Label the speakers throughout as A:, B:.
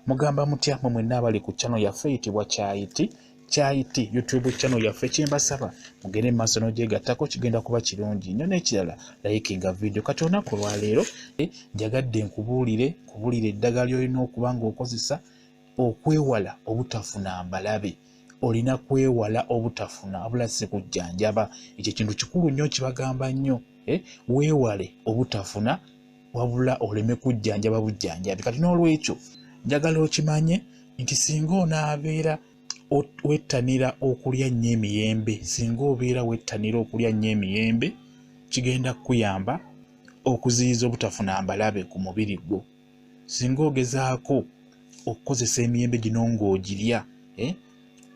A: Mugamba mutya mwe mwenna abali ku channel yaffe eyitibwa Kyayiti YouTube channel yaffe kyembasaba mugende mu maaso n'ogyegattako kigenda kuba kirungi nnyo. N'ekirala likinga video. Kati olunaku lwa leero njagadde nkubuulire eddagala ly'olina okuba ng'okozesa okwewala obutafuna mbalabe. Olina kwewala obutafuna wabula si kujjanjaba. Ekyo kintu kikulu nnyo kibagamba nnyo. Weewale obutafuna wabula oleme kujjanjaba bujjanjabi. Kati n'olwekyo njagala okimanye nti singa onaabeera wettanira okulya nnyo emiyembe, singa obeera wettanira okulya nnyo emiyembe, kigenda kukuyamba okuziyiza obutafuna mbalabe ku mubiri gwo. Singa ogezaako okukozesa emiyembe gino ng'ogirya,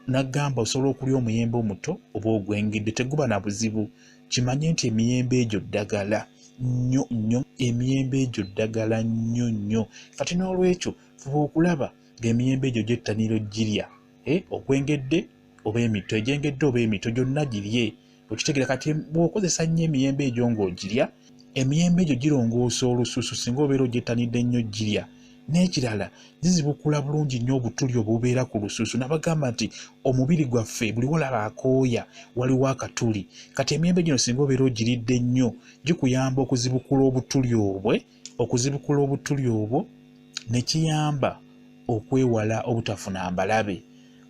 A: nagamba osobola okulya omuyembe omuto oba ogwengedde, teguba na buzibu. Kimanye nti emiyembe egyo ddagala nnyo nnyo, emiyembe egyo ddagala nnyo nnyo. Kati n'olwekyo fuba okulaba ng'emiyembe egyo gyettanira ogirya, ogwengedde oba emito, egyengedde oba emito gyonna girye. Okitegeera kati bw'okozesa nnyo emiyembe egyo ng'ogirya, emiyembe egyo girongoosa olususu singa obeera ogyettanidde nnyo girya. N'ekirala zizibukula bulungi nnyo obutuli obubeera ku lususu. Nabagamba nti omubiri gwaffe buli walaba akooya waliwo akatuli. Kati emiyembe gino singa obeera ogiridde nnyo gikuyamba okuzibukula obutuli obwo ne kiyamba okwewala obutafuna mbalabe.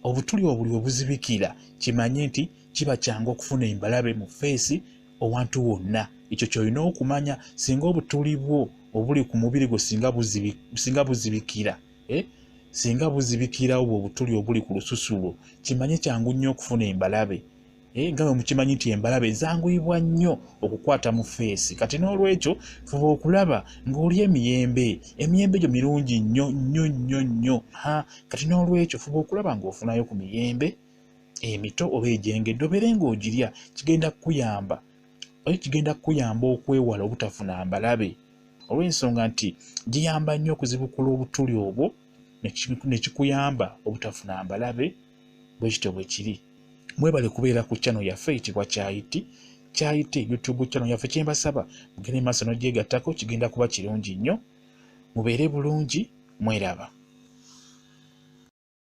A: Obutuli obwo buli obuzibikira kimanye nti kiba kyangu okufuna embalabe mu feesi owantu wonna. Ekyo ky'olina okumanya. Singa obutuli bwo obuli ku mubiri gwo singa buzibikira, singa buzibikira obwo obutuli obuli ku lususu lwo, kimanye kyangu nnyo okufuna embalabe. Nga bwe mukimanyi nti embalabe zanguyibwa nnyo okukwata mu feesi. Kati n'olwekyo fuba okulaba ng'olya emiyembe egyo mirungi nnyo nnyo nnyo nnyo. Kati n'olwekyo fuba okulaba ng'ofunayo ku miyembe emito oba egyengedde obeere ng'ogirya. Kigenda kukuyamba okwewala obutafuna mbalabe, olw'ensonga nti giyamba nnyo okuzibukula obutuli obwo ne kikuyamba obutafuna mbalabe. Bwe kityo bwe kiri. Mwebale kubeera ku channel yaffe eyitibwa Kyayiti YouTube channel yaffe kyembasaba mugende maaso n'ogyegattako kigenda kuba kirungi nnyo. Mubeere bulungi, mweraba.